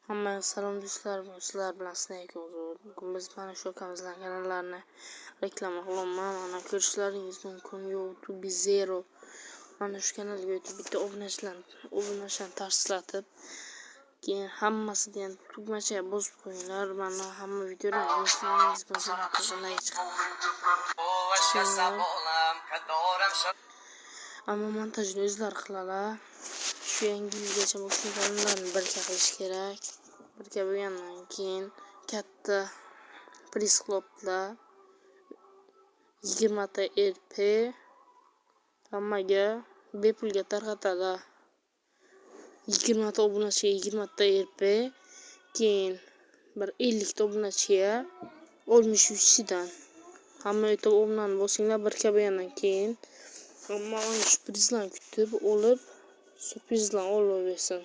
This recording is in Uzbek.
Hammaga salom do'stlar, sizlar bilan Snake Uzur. Bugun biz mana shu akamizning kanallarini reklama qilyapman. Mana ko'rishlaringiz mumkin. YouTube Zero. Mana shu kanalga o'tib bitta obunachilarni tashlatib, keyin hammasini ham tugmachaga bosib qo'yinglar. Mana hamma videolarni ko'rishlaringiz mumkin. Ammo montajni o'zlar qiladilar. Shu yangi yilgacha boshqa kanallarni birga qilish kerak. Birga bo'lgandan keyin katta priskloplar 20 ta RP hammaga bepulga tarqatadi. 20 ta obunachiga 20 ta RP, keyin bir 50 ta obunachiga 60 dan. Hamma o'tib obunani bosinglar, birga bo'lgandan keyin hamma shu prizlarni kutib olib, shu prizlarni olaversin.